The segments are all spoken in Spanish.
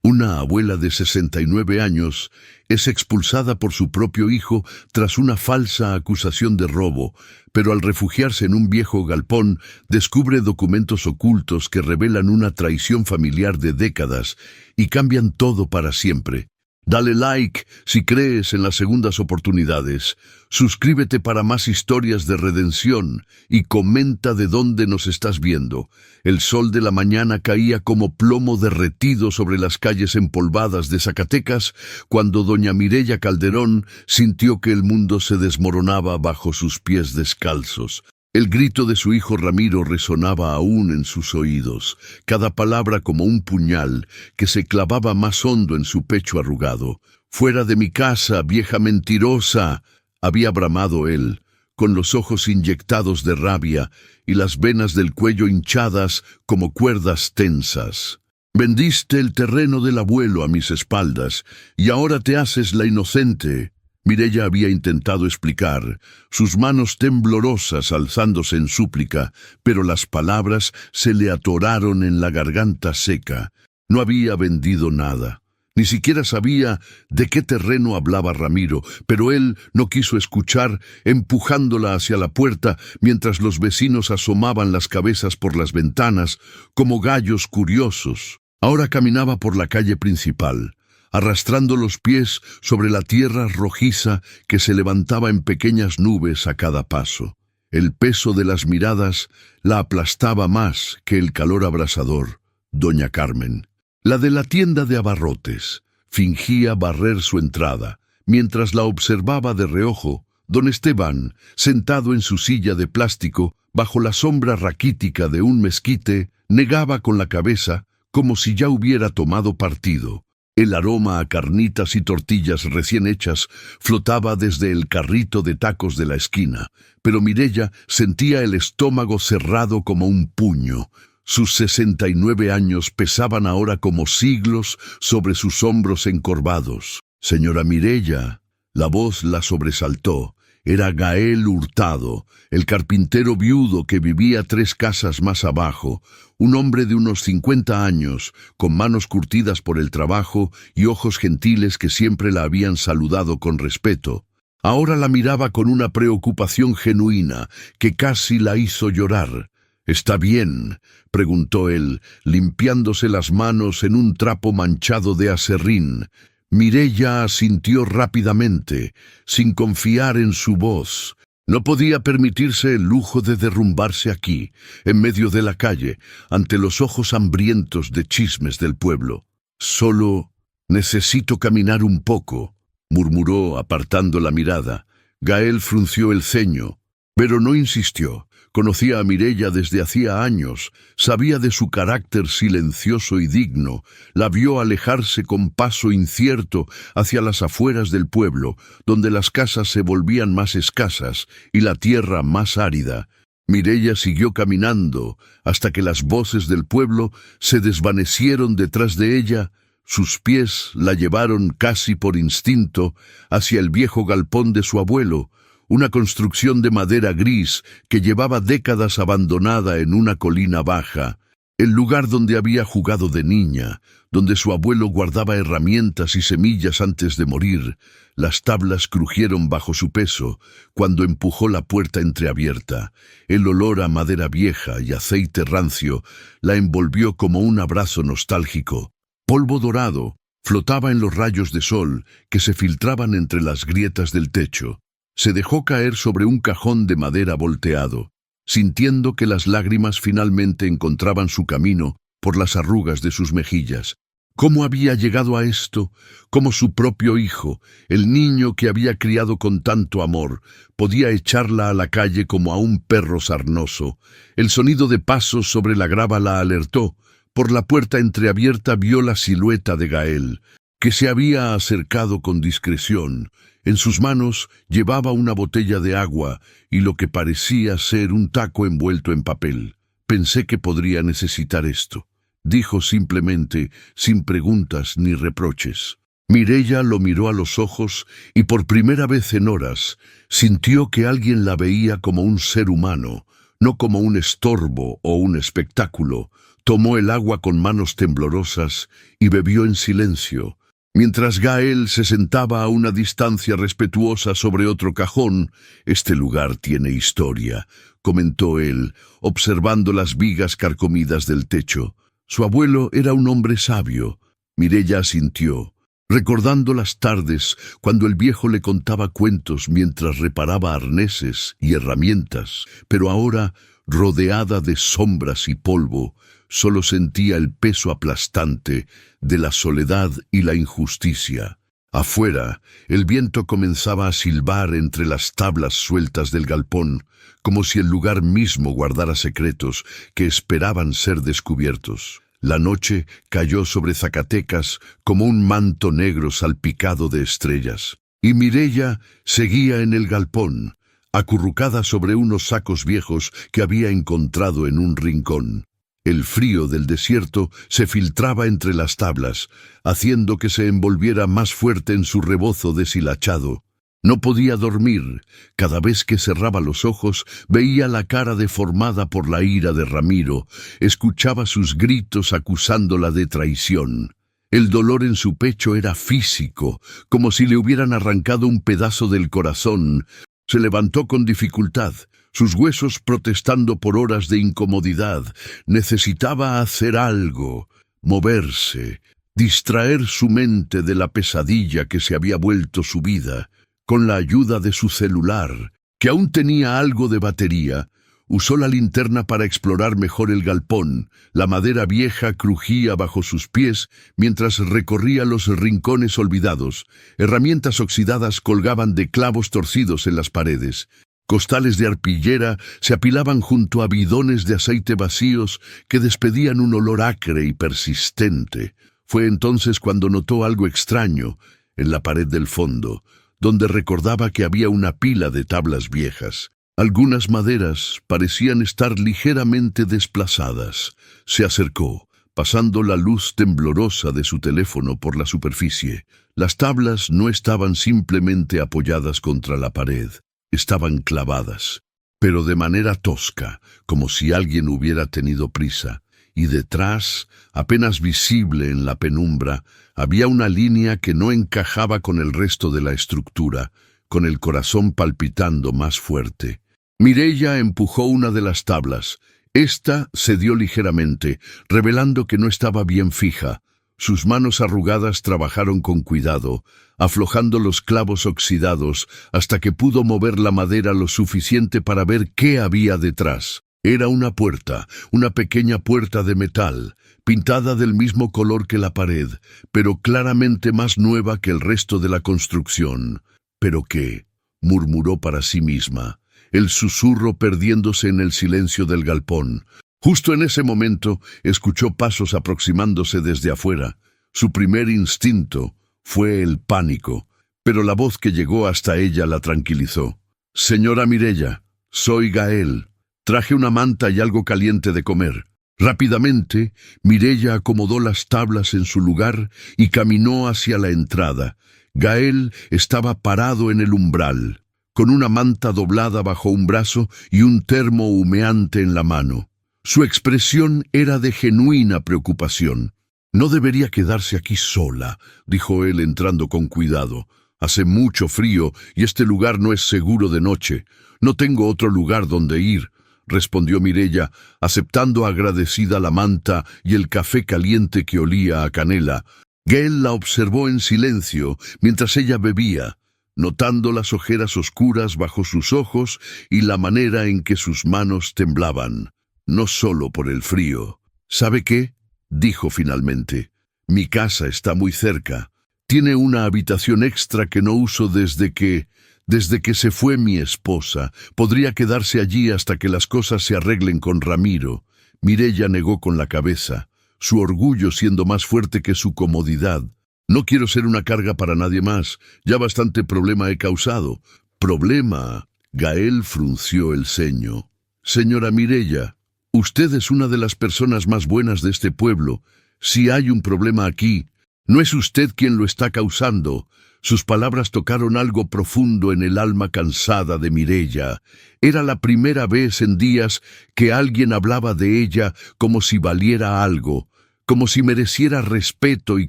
Una abuela de 69 años es expulsada por su propio hijo tras una falsa acusación de robo, pero al refugiarse en un viejo galpón descubre documentos ocultos que revelan una traición familiar de décadas y cambian todo para siempre. Dale like si crees en las segundas oportunidades, suscríbete para más historias de redención y comenta de dónde nos estás viendo. El sol de la mañana caía como plomo derretido sobre las calles empolvadas de Zacatecas cuando doña Mireya Calderón sintió que el mundo se desmoronaba bajo sus pies descalzos. El grito de su hijo Ramiro resonaba aún en sus oídos, cada palabra como un puñal que se clavaba más hondo en su pecho arrugado. «Fuera de mi casa, vieja mentirosa», había bramado él, con los ojos inyectados de rabia y las venas del cuello hinchadas como cuerdas tensas. «Vendiste el terreno del abuelo a mis espaldas y ahora te haces la inocente». Mireya había intentado explicar, sus manos temblorosas alzándose en súplica, pero las palabras se le atoraron en la garganta seca. No había vendido nada. Ni siquiera sabía de qué terreno hablaba Ramiro, pero él no quiso escuchar, empujándola hacia la puerta mientras los vecinos asomaban las cabezas por las ventanas como gallos curiosos. Ahora caminaba por la calle principal, arrastrando los pies sobre la tierra rojiza que se levantaba en pequeñas nubes a cada paso. El peso de las miradas la aplastaba más que el calor abrasador. Doña Carmen, la de la tienda de abarrotes, fingía barrer su entrada. Mientras la observaba de reojo, don Esteban, sentado en su silla de plástico, bajo la sombra raquítica de un mezquite, negaba con la cabeza como si ya hubiera tomado partido. El aroma a carnitas y tortillas recién hechas flotaba desde el carrito de tacos de la esquina, pero Mireya sentía el estómago cerrado como un puño. Sus 69 años pesaban ahora como siglos sobre sus hombros encorvados. «Señora Mireya», la voz la sobresaltó. Era Gael Hurtado, el carpintero viudo que vivía 3 casas más abajo, un hombre de unos 50 años, con manos curtidas por el trabajo y ojos gentiles que siempre la habían saludado con respeto. Ahora la miraba con una preocupación genuina que casi la hizo llorar. «¿Está bien?», preguntó él, limpiándose las manos en un trapo manchado de aserrín. Mireya asintió rápidamente, sin confiar en su voz. No podía permitirse el lujo de derrumbarse aquí, en medio de la calle, ante los ojos hambrientos de chismes del pueblo. «Solo necesito caminar un poco», murmuró apartando la mirada. Gael frunció el ceño, pero no insistió. Conocía a Mireya desde hacía años, sabía de su carácter silencioso y digno, la vio alejarse con paso incierto hacia las afueras del pueblo, donde las casas se volvían más escasas y la tierra más árida. Mireya siguió caminando hasta que las voces del pueblo se desvanecieron detrás de ella. Sus pies la llevaron casi por instinto hacia el viejo galpón de su abuelo, una construcción de madera gris que llevaba décadas abandonada en una colina baja, el lugar donde había jugado de niña, donde su abuelo guardaba herramientas y semillas antes de morir. Las tablas crujieron bajo su peso cuando empujó la puerta entreabierta. El olor a madera vieja y aceite rancio la envolvió como un abrazo nostálgico. Polvo dorado flotaba en los rayos de sol que se filtraban entre las grietas del techo. Se dejó caer sobre un cajón de madera volteado, sintiendo que las lágrimas finalmente encontraban su camino por las arrugas de sus mejillas. ¿Cómo había llegado a esto? ¿Cómo su propio hijo, el niño que había criado con tanto amor, podía echarla a la calle como a un perro sarnoso? El sonido de pasos sobre la grava la alertó. Por la puerta entreabierta vio la silueta de Gael, que se había acercado con discreción. En sus manos llevaba una botella de agua y lo que parecía ser un taco envuelto en papel. «Pensé que podría necesitar esto», dijo simplemente, sin preguntas ni reproches. Mireya lo miró a los ojos y por primera vez en horas sintió que alguien la veía como un ser humano, no como un estorbo o un espectáculo. Tomó el agua con manos temblorosas y bebió en silencio. Mientras Gael se sentaba a una distancia respetuosa sobre otro cajón. «Este lugar tiene historia», comentó él, observando las vigas carcomidas del techo. Su abuelo era un hombre sabio. Mireya asintió, recordando las tardes cuando el viejo le contaba cuentos mientras reparaba arneses y herramientas, pero ahora, rodeada de sombras y polvo, solo sentía el peso aplastante de la soledad y la injusticia. Afuera, el viento comenzaba a silbar entre las tablas sueltas del galpón, como si el lugar mismo guardara secretos que esperaban ser descubiertos. La noche cayó sobre Zacatecas como un manto negro salpicado de estrellas, y Mireya seguía en el galpón, acurrucada sobre unos sacos viejos que había encontrado en un rincón. El frío del desierto se filtraba entre las tablas, haciendo que se envolviera más fuerte en su rebozo deshilachado. No podía dormir. Cada vez que cerraba los ojos, veía la cara deformada por la ira de Ramiro, escuchaba sus gritos acusándola de traición. El dolor en su pecho era físico, como si le hubieran arrancado un pedazo del corazón. Se levantó con dificultad, sus huesos protestando por horas de incomodidad. Necesitaba hacer algo, moverse, distraer su mente de la pesadilla que se había vuelto su vida. Con la ayuda de su celular, que aún tenía algo de batería, usó la linterna para explorar mejor el galpón. La madera vieja crujía bajo sus pies mientras recorría los rincones olvidados. Herramientas oxidadas colgaban de clavos torcidos en las paredes. Costales de arpillera se apilaban junto a bidones de aceite vacíos que despedían un olor acre y persistente. Fue entonces cuando notó algo extraño en la pared del fondo, donde recordaba que había una pila de tablas viejas. Algunas maderas parecían estar ligeramente desplazadas. Se acercó, pasando la luz temblorosa de su teléfono por la superficie. Las tablas no estaban simplemente apoyadas contra la pared, estaban clavadas, pero de manera tosca, como si alguien hubiera tenido prisa. Y detrás, apenas visible en la penumbra, había una línea que no encajaba con el resto de la estructura, con el corazón palpitando más fuerte. Mireya empujó una de las tablas. Esta cedió ligeramente, revelando que no estaba bien fija. Sus manos arrugadas trabajaron con cuidado, aflojando los clavos oxidados hasta que pudo mover la madera lo suficiente para ver qué había detrás. Era una puerta, una pequeña puerta de metal, pintada del mismo color que la pared, pero claramente más nueva que el resto de la construcción. «¿Pero qué?», murmuró para sí misma, el susurro perdiéndose en el silencio del galpón. Justo en ese momento escuchó pasos aproximándose desde afuera. Su primer instinto fue el pánico, pero la voz que llegó hasta ella la tranquilizó. «Señora Mireya, soy Gael. Traje una manta y algo caliente de comer». Rápidamente, Mireya acomodó las tablas en su lugar y caminó hacia la entrada. Gael estaba parado en el umbral, con una manta doblada bajo un brazo y un termo humeante en la mano. Su expresión era de genuina preocupación. «No debería quedarse aquí sola», dijo él entrando con cuidado. «Hace mucho frío y este lugar no es seguro de noche. No tengo otro lugar donde ir», respondió Mireya, aceptando agradecida la manta y el café caliente que olía a canela. Gael la observó en silencio mientras ella bebía, notando las ojeras oscuras bajo sus ojos y la manera en que sus manos temblaban. No solo por el frío. «¿Sabe qué?», dijo finalmente. «Mi casa está muy cerca. Tiene una habitación extra que no uso desde que se fue mi esposa. Podría quedarse allí hasta que las cosas se arreglen con Ramiro». Mireya negó con la cabeza, su orgullo siendo más fuerte que su comodidad. «No quiero ser una carga para nadie más. Ya bastante problema he causado». «¿Problema?», Gael frunció el ceño. «Señora Mireya, usted es una de las personas más buenas de este pueblo. Si hay un problema aquí, No es usted quien lo está causando. Sus palabras tocaron algo profundo en el alma cansada de Mireia. Era la primera vez en días que alguien hablaba de ella como si valiera algo, como si mereciera respeto y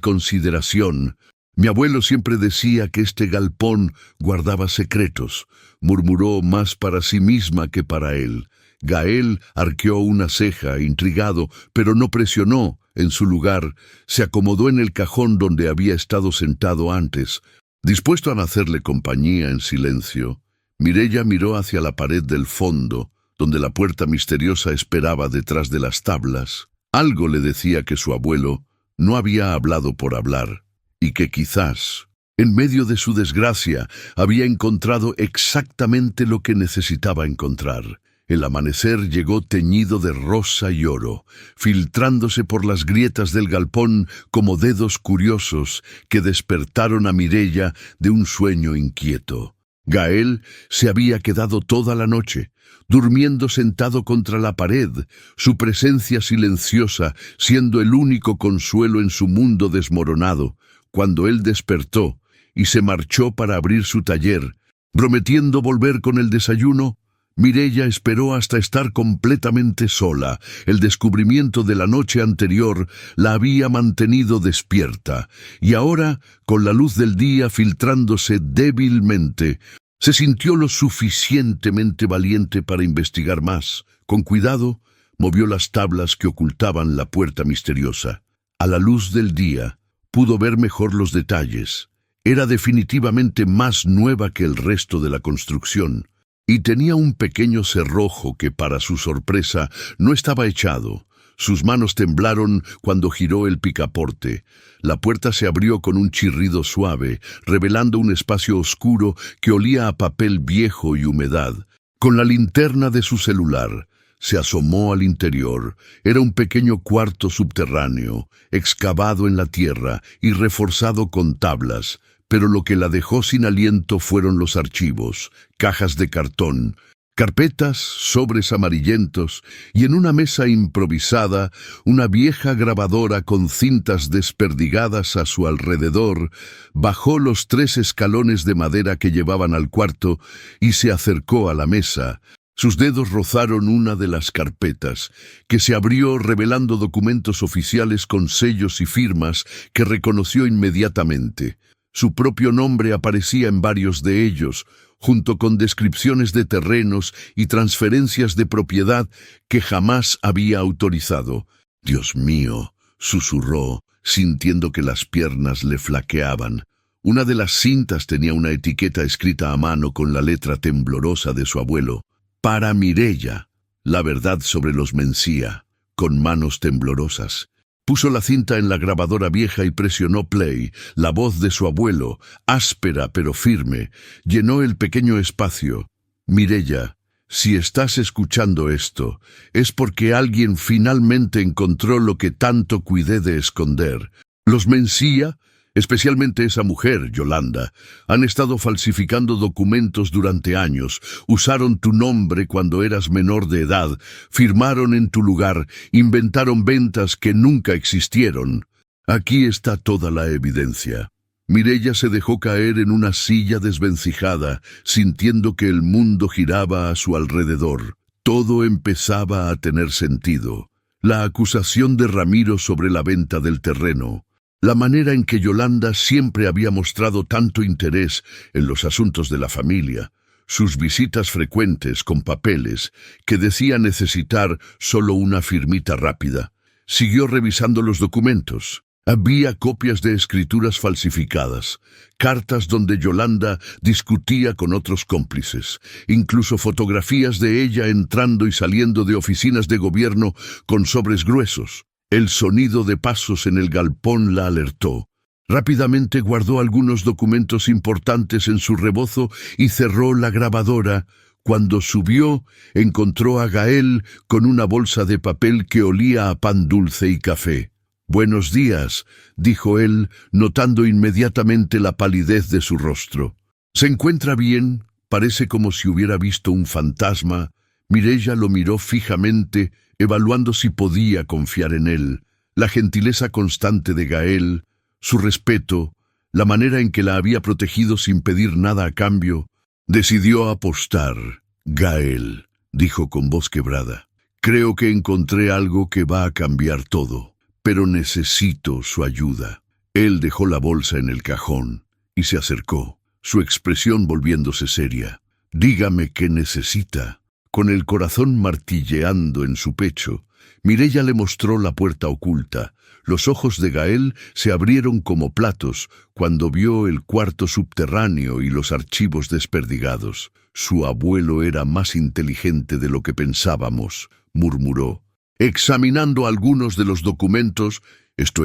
consideración. Mi abuelo siempre decía que este galpón guardaba secretos, murmuró más para sí misma que para él. Gael arqueó una ceja, intrigado, pero no presionó. En su lugar, se acomodó en el cajón donde había estado sentado antes, dispuesto a hacerle compañía en silencio. Mireia miró hacia la pared del fondo, donde la puerta misteriosa esperaba detrás de las tablas. Algo le decía que su abuelo no había hablado por hablar, y que quizás, en medio de su desgracia, había encontrado exactamente lo que necesitaba encontrar. El amanecer llegó teñido de rosa y oro, filtrándose por las grietas del galpón como dedos curiosos que despertaron a Mireia de un sueño inquieto. Gael se había quedado toda la noche, durmiendo sentado contra la pared, su presencia silenciosa siendo el único consuelo en su mundo desmoronado, cuando él despertó y se marchó para abrir su taller, prometiendo volver con el desayuno. Mireia esperó hasta estar completamente sola. El descubrimiento de la noche anterior la había mantenido despierta, y ahora, con la luz del día filtrándose débilmente, se sintió lo suficientemente valiente para investigar más. Con cuidado, movió las tablas que ocultaban la puerta misteriosa. A la luz del día, pudo ver mejor los detalles. Era definitivamente más nueva que el resto de la construcción, y tenía un pequeño cerrojo que, para su sorpresa, no estaba echado. Sus manos temblaron cuando giró el picaporte. La puerta se abrió con un chirrido suave, revelando un espacio oscuro que olía a papel viejo y humedad. Con la linterna de su celular, se asomó al interior. Era un pequeño cuarto subterráneo, excavado en la tierra y reforzado con tablas. Pero lo que la dejó sin aliento fueron los archivos, cajas de cartón, carpetas, sobres amarillentos y en una mesa improvisada una vieja grabadora con cintas desperdigadas a su alrededor. Bajó los 3 escalones de madera que llevaban al cuarto y se acercó a la mesa. Sus dedos rozaron una de las carpetas, que se abrió revelando documentos oficiales con sellos y firmas que reconoció inmediatamente. Su propio nombre aparecía en varios de ellos, junto con descripciones de terrenos y transferencias de propiedad que jamás había autorizado. «Dios mío», susurró, sintiendo que las piernas le flaqueaban. Una de las cintas tenía una etiqueta escrita a mano con la letra temblorosa de su abuelo. «Para Mireia, la verdad sobre los Mencía», con manos temblorosas. Puso la cinta en la grabadora vieja y presionó play. La voz de su abuelo, áspera pero firme, llenó el pequeño espacio. «Mireia, si estás escuchando esto, es porque alguien finalmente encontró lo que tanto cuidé de esconder. Los Mencía, especialmente esa mujer, Yolanda, han estado falsificando documentos durante años. Usaron tu nombre cuando eras menor de edad, firmaron en tu lugar, inventaron ventas que nunca existieron. Aquí está toda la evidencia». Mireia se dejó caer en una silla desvencijada, sintiendo que el mundo giraba a su alrededor. Todo empezaba a tener sentido. La acusación de Ramiro sobre la venta del terreno. La manera en que Yolanda siempre había mostrado tanto interés en los asuntos de la familia, sus visitas frecuentes con papeles que decía necesitar solo una firmita rápida. Siguió revisando los documentos. Había copias de escrituras falsificadas, cartas donde Yolanda discutía con otros cómplices, incluso fotografías de ella entrando y saliendo de oficinas de gobierno con sobres gruesos. El sonido de pasos en el galpón la alertó. Rápidamente guardó algunos documentos importantes en su rebozo y cerró la grabadora. Cuando subió, encontró a Gael con una bolsa de papel que olía a pan dulce y café. «Buenos días», dijo él, notando inmediatamente la palidez de su rostro. «¿Se encuentra bien? Parece como si hubiera visto un fantasma». Mireia lo miró fijamente, evaluando si podía confiar en él. La gentileza constante de Gael, su respeto, la manera en que la había protegido sin pedir nada a cambio, decidió apostar. Gael, dijo con voz quebrada, creo que encontré algo que va a cambiar todo, pero necesito su ayuda. Él dejó la bolsa en el cajón y se acercó, su expresión volviéndose seria. Dígame qué necesita. Con el corazón martilleando en su pecho, Mireia le mostró la puerta oculta. Los ojos de Gael se abrieron como platos cuando vio el cuarto subterráneo y los archivos desperdigados. Su abuelo era más inteligente de lo que pensábamos, murmuró. Examinando algunos de los documentos, esto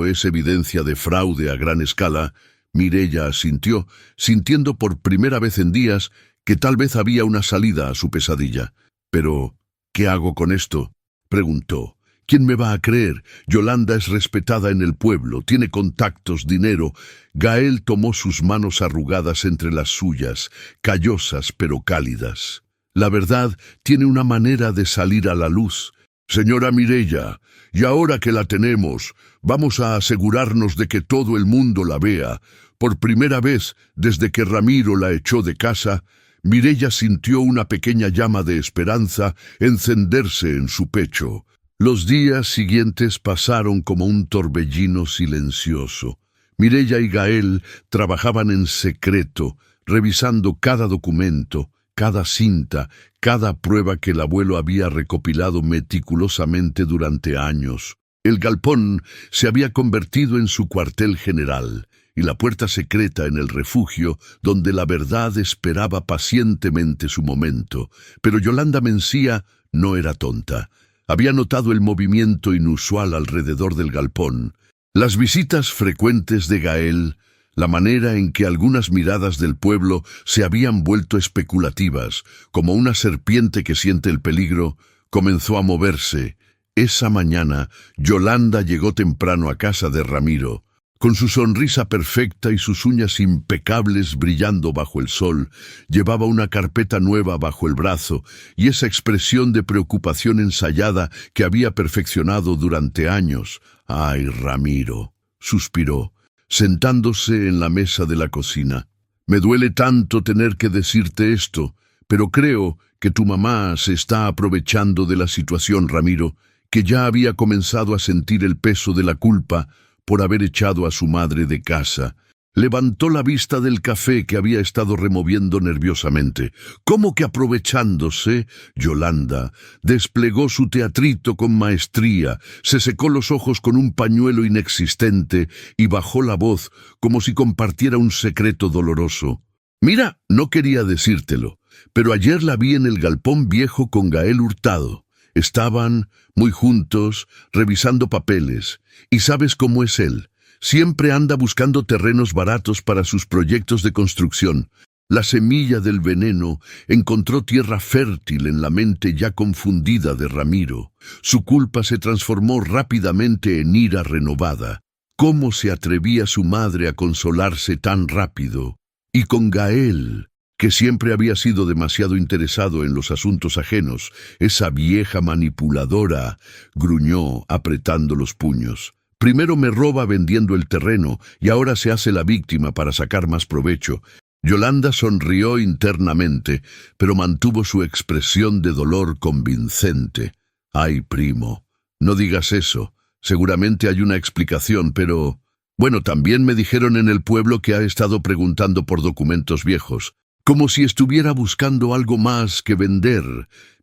es evidencia de fraude a gran escala, Mireia asintió, sintiendo por primera vez en días que tal vez había una salida a su pesadilla. «Pero, ¿qué hago con esto?», preguntó. «¿Quién me va a creer? Yolanda es respetada en el pueblo, tiene contactos, dinero». Gael tomó sus manos arrugadas entre las suyas, callosas pero cálidas. «La verdad tiene una manera de salir a la luz. Señora Mireia, y ahora que la tenemos, vamos a asegurarnos de que todo el mundo la vea. Por primera vez, desde que Ramiro la echó de casa, Mireia sintió una pequeña llama de esperanza encenderse en su pecho. Los días siguientes pasaron como un torbellino silencioso. Mireia y Gael trabajaban en secreto, revisando cada documento, cada cinta, cada prueba que el abuelo había recopilado meticulosamente durante años. El galpón se había convertido en su cuartel general, y la puerta secreta en el refugio donde la verdad esperaba pacientemente su momento. Pero Yolanda Mencía no era tonta. Había notado el movimiento inusual alrededor del galpón, las visitas frecuentes de Gael, la manera en que algunas miradas del pueblo se habían vuelto especulativas, como una serpiente que siente el peligro, comenzó a moverse. Esa mañana, Yolanda llegó temprano a casa de Ramiro. Con su sonrisa perfecta y sus uñas impecables brillando bajo el sol, llevaba una carpeta nueva bajo el brazo y esa expresión de preocupación ensayada que había perfeccionado durante años. «Ay, Ramiro», suspiró, sentándose en la mesa de la cocina. «Me duele tanto tener que decirte esto, pero creo que tu mamá se está aprovechando de la situación, Ramiro, que ya había comenzado a sentir el peso de la culpa por haber echado a su madre de casa». Levantó la vista del café que había estado removiendo nerviosamente. «¿Cómo que aprovechándose?» Yolanda desplegó su teatrito con maestría, se secó los ojos con un pañuelo inexistente y bajó la voz como si compartiera un secreto doloroso. «Mira, no quería decírtelo, pero ayer la vi en el galpón viejo con Gael Hurtado. Estaban muy juntos, revisando papeles. Y sabes cómo es él. Siempre anda buscando terrenos baratos para sus proyectos de construcción. La semilla del veneno encontró tierra fértil en la mente ya confundida de Ramiro. Su culpa se transformó rápidamente en ira renovada. ¿Cómo se atrevía su madre a consolarse tan rápido? Y con Gael, que siempre había sido demasiado interesado en los asuntos ajenos, esa vieja manipuladora, gruñó apretando los puños. «Primero me roba vendiendo el terreno y ahora se hace la víctima para sacar más provecho». Yolanda sonrió internamente, pero mantuvo su expresión de dolor convincente. «Ay, primo, no digas eso. Seguramente hay una explicación, pero... Bueno, también me dijeron en el pueblo que ha estado preguntando por documentos viejos, como si estuviera buscando algo más que vender».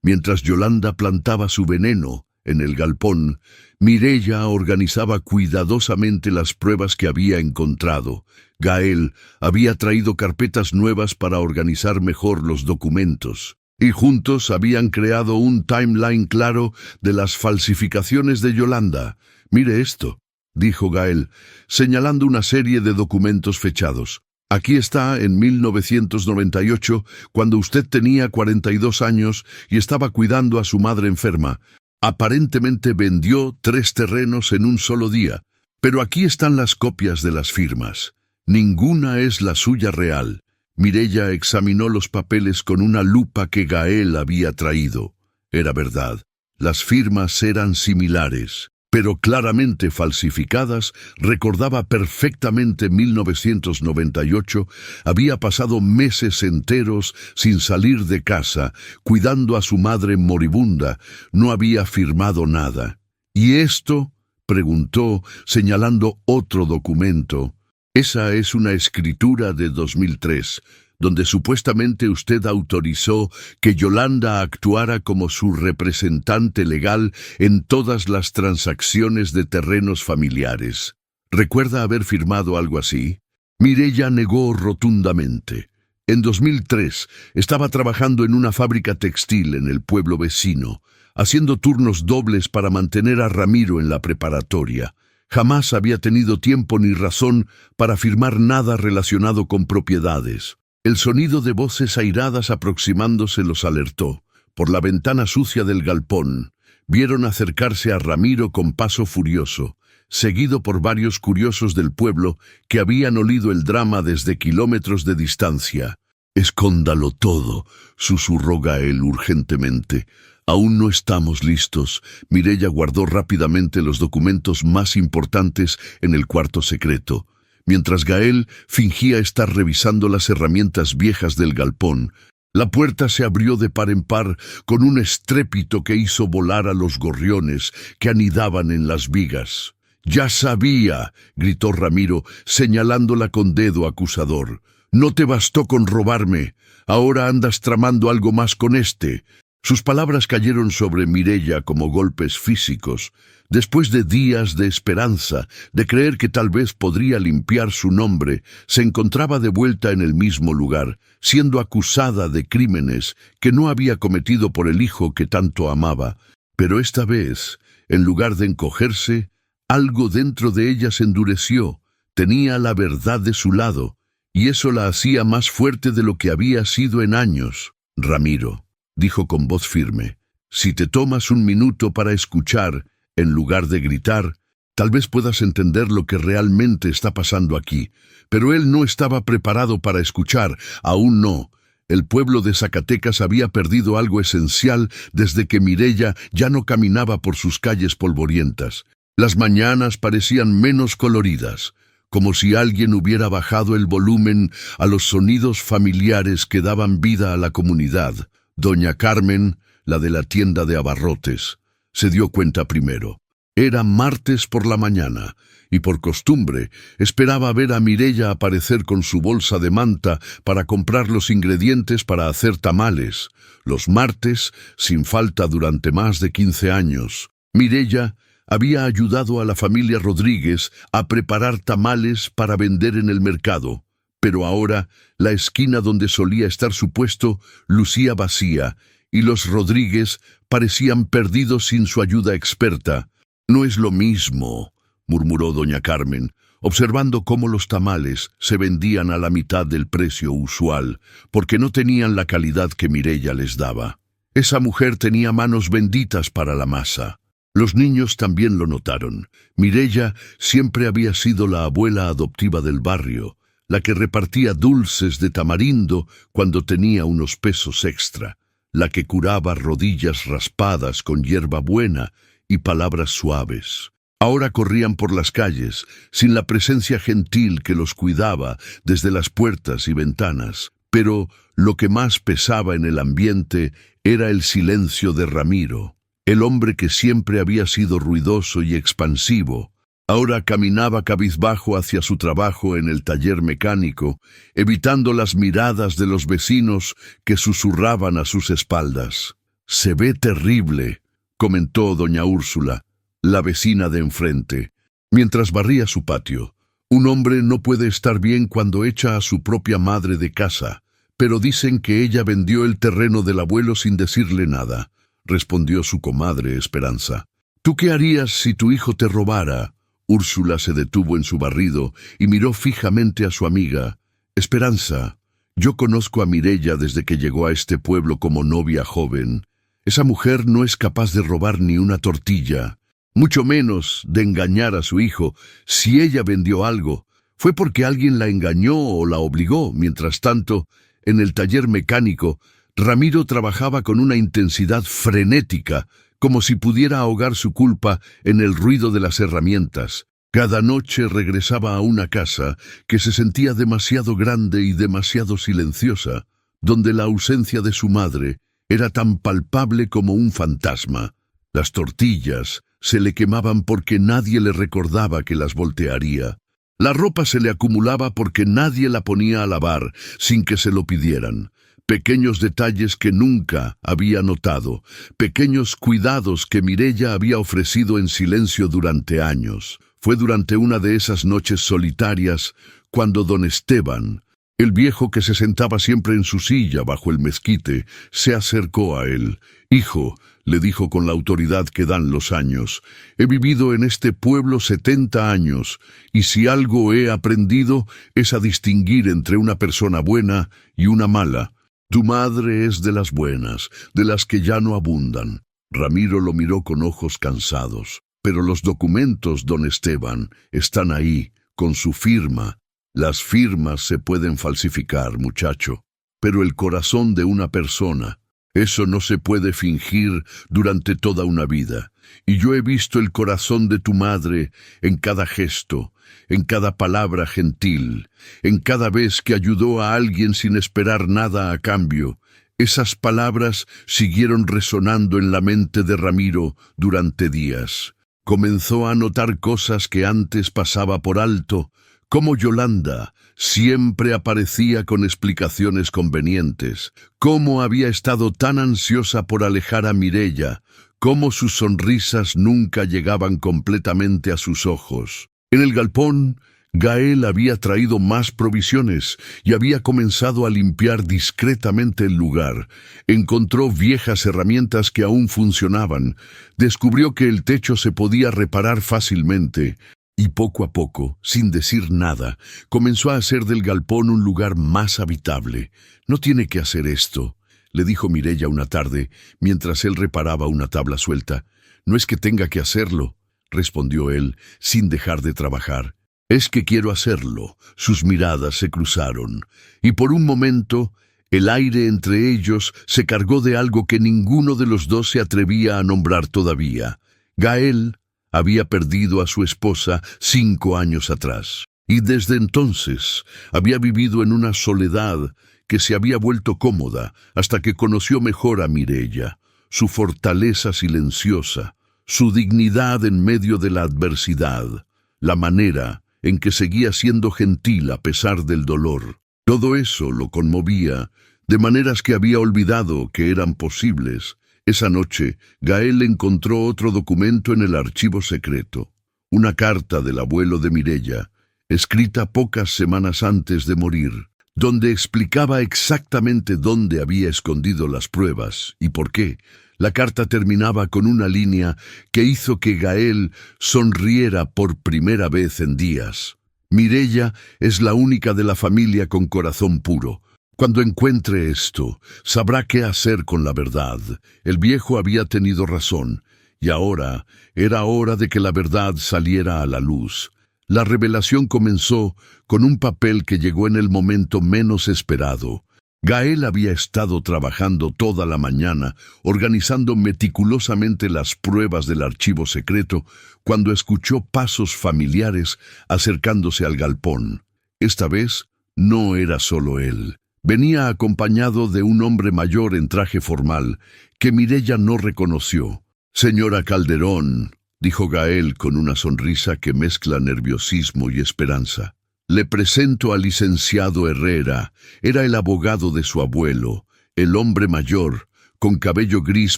Mientras Yolanda plantaba su veneno en el galpón, Mireia organizaba cuidadosamente las pruebas que había encontrado. Gael había traído carpetas nuevas para organizar mejor los documentos, y juntos habían creado un timeline claro de las falsificaciones de Yolanda. «Mire esto», dijo Gael, señalando una serie de documentos fechados. «Aquí está en 1998, cuando usted tenía 42 años y estaba cuidando a su madre enferma. Aparentemente vendió 3 terrenos en un solo día, pero aquí están las copias de las firmas. Ninguna es la suya real». Mireia examinó los papeles con una lupa que Gael había traído. Era verdad, las firmas eran similares. pero claramente falsificadas, recordaba perfectamente 1998, había pasado meses enteros sin salir de casa, cuidando a su madre moribunda, no había firmado nada. ¿Y esto?, preguntó, señalando otro documento. Esa es una escritura de 2003, donde supuestamente usted autorizó que Yolanda actuara como su representante legal en todas las transacciones de terrenos familiares. ¿Recuerda haber firmado algo así? Mireya negó rotundamente. En 2003 estaba trabajando en una fábrica textil en el pueblo vecino, haciendo turnos dobles para mantener a Ramiro en la preparatoria. Jamás había tenido tiempo ni razón para firmar nada relacionado con propiedades. El sonido de voces airadas aproximándose los alertó. Por la ventana sucia del galpón, vieron acercarse a Ramiro con paso furioso, seguido por varios curiosos del pueblo que habían olido el drama desde kilómetros de distancia. «Escóndalo todo», susurró Gael urgentemente. «Aún no estamos listos». Mireya guardó rápidamente los documentos más importantes en el cuarto secreto. Mientras Gael fingía estar revisando las herramientas viejas del galpón, la puerta se abrió de par en par con un estrépito que hizo volar a los gorriones que anidaban en las vigas. «Ya sabía», gritó Ramiro, señalándola con dedo acusador. «No te bastó con robarme. Ahora andas tramando algo más con este». Sus palabras cayeron sobre Mireya como golpes físicos. Después de días de esperanza, de creer que tal vez podría limpiar su nombre, se encontraba de vuelta en el mismo lugar, siendo acusada de crímenes que no había cometido por el hijo que tanto amaba. Pero esta vez, en lugar de encogerse, algo dentro de ella se endureció. Tenía la verdad de su lado, y eso la hacía más fuerte de lo que había sido en años. «Ramiro», dijo con voz firme, «si te tomas un minuto para escuchar, en lugar de gritar, tal vez puedas entender lo que realmente está pasando aquí». Pero él no estaba preparado para escuchar, aún no. El pueblo de Zacatecas había perdido algo esencial desde que Mireya ya no caminaba por sus calles polvorientas. Las mañanas parecían menos coloridas, como si alguien hubiera bajado el volumen a los sonidos familiares que daban vida a la comunidad. Doña Carmen, la de la tienda de abarrotes, se dio cuenta primero. Era martes por la mañana, y por costumbre esperaba ver a Mireya aparecer con su bolsa de manta para comprar los ingredientes para hacer tamales. Los martes, sin falta durante más de 15 años, Mireya había ayudado a la familia Rodríguez a preparar tamales para vender en el mercado. Pero ahora, la esquina donde solía estar su puesto lucía vacía, y los Rodríguez parecían perdidos sin su ayuda experta. «No es lo mismo», murmuró doña Carmen, observando cómo los tamales se vendían a la mitad del precio usual, porque no tenían la calidad que Mireya les daba. Esa mujer tenía manos benditas para la masa. Los niños también lo notaron. Mireya siempre había sido la abuela adoptiva del barrio, la que repartía dulces de tamarindo cuando tenía unos pesos extra, la que curaba rodillas raspadas con hierbabuena y palabras suaves. Ahora corrían por las calles, sin la presencia gentil que los cuidaba desde las puertas y ventanas, pero lo que más pesaba en el ambiente era el silencio de Ramiro. El hombre que siempre había sido ruidoso y expansivo, ahora caminaba cabizbajo hacia su trabajo en el taller mecánico, evitando las miradas de los vecinos que susurraban a sus espaldas. «Se ve terrible», comentó doña Úrsula, la vecina de enfrente, mientras barría su patio. «Un hombre no puede estar bien cuando echa a su propia madre de casa, pero dicen que ella vendió el terreno del abuelo sin decirle nada», respondió su comadre Esperanza. «¿Tú qué harías si tu hijo te robara?» Úrsula se detuvo en su barrido y miró fijamente a su amiga. «Esperanza, yo conozco a Mireya desde que llegó a este pueblo como novia joven. Esa mujer no es capaz de robar ni una tortilla, mucho menos de engañar a su hijo. Si ella vendió algo, fue porque alguien la engañó o la obligó. Mientras tanto, en el taller mecánico, Ramiro trabajaba con una intensidad frenética, como si pudiera ahogar su culpa en el ruido de las herramientas. Cada noche regresaba a una casa que se sentía demasiado grande y demasiado silenciosa, donde la ausencia de su madre era tan palpable como un fantasma. Las tortillas se le quemaban porque nadie le recordaba que las voltearía. La ropa se le acumulaba porque nadie la ponía a lavar sin que se lo pidieran. Pequeños detalles que nunca había notado, pequeños cuidados que Mireia había ofrecido en silencio durante años. Fue durante una de esas noches solitarias cuando don Esteban, el viejo que se sentaba siempre en su silla bajo el mezquite, se acercó a él. «Hijo», le dijo con la autoridad que dan los años, «he vivido en este pueblo 70 años, y si algo he aprendido es a distinguir entre una persona buena y una mala. Tu madre es de las buenas, de las que ya no abundan». Ramiro lo miró con ojos cansados. «Pero los documentos, don Esteban, están ahí, con su firma. Las firmas se pueden falsificar, muchacho. Pero el corazón de una persona, eso no se puede fingir durante toda una vida. Y yo he visto el corazón de tu madre en cada gesto, en cada palabra gentil, en cada vez que ayudó a alguien sin esperar nada a cambio. Esas palabras siguieron resonando en la mente de Ramiro durante días. Comenzó a notar cosas que antes pasaba por alto, como Yolanda siempre aparecía con explicaciones convenientes, cómo había estado tan ansiosa por alejar a Mireia, cómo sus sonrisas nunca llegaban completamente a sus ojos. En el galpón, Gael había traído más provisiones y había comenzado a limpiar discretamente el lugar. Encontró viejas herramientas que aún funcionaban, descubrió que el techo se podía reparar fácilmente, y poco a poco, sin decir nada, comenzó a hacer del galpón un lugar más habitable. «No tiene que hacer esto», le dijo Mireia una tarde, mientras él reparaba una tabla suelta. «No es que tenga que hacerlo», respondió él, sin dejar de trabajar. «Es que quiero hacerlo». Sus miradas se cruzaron, y por un momento el aire entre ellos se cargó de algo que ninguno de los dos se atrevía a nombrar todavía. Gael había perdido a su esposa 5 años atrás, y desde entonces había vivido en una soledad que se había vuelto cómoda hasta que conoció mejor a Mireia, su fortaleza silenciosa, su dignidad en medio de la adversidad, la manera en que seguía siendo gentil a pesar del dolor. Todo eso lo conmovía, de maneras que había olvidado que eran posibles. Esa noche, Gael encontró otro documento en el archivo secreto, una carta del abuelo de Mireia, escrita pocas semanas antes de morir, donde explicaba exactamente dónde había escondido las pruebas y por qué. La carta terminaba con una línea que hizo que Gael sonriera por primera vez en días. «Mireia es la única de la familia con corazón puro. Cuando encuentre esto, sabrá qué hacer con la verdad». El viejo había tenido razón, y ahora era hora de que la verdad saliera a la luz. La revelación comenzó con un papel que llegó en el momento menos esperado. Gael había estado trabajando toda la mañana, organizando meticulosamente las pruebas del archivo secreto, cuando escuchó pasos familiares acercándose al galpón. Esta vez no era solo él. Venía acompañado de un hombre mayor en traje formal, que Mireia no reconoció. «Señora Calderón», dijo Gael con una sonrisa que mezcla nerviosismo y esperanza. «Le presento al licenciado Herrera». Era el abogado de su abuelo, el hombre mayor, con cabello gris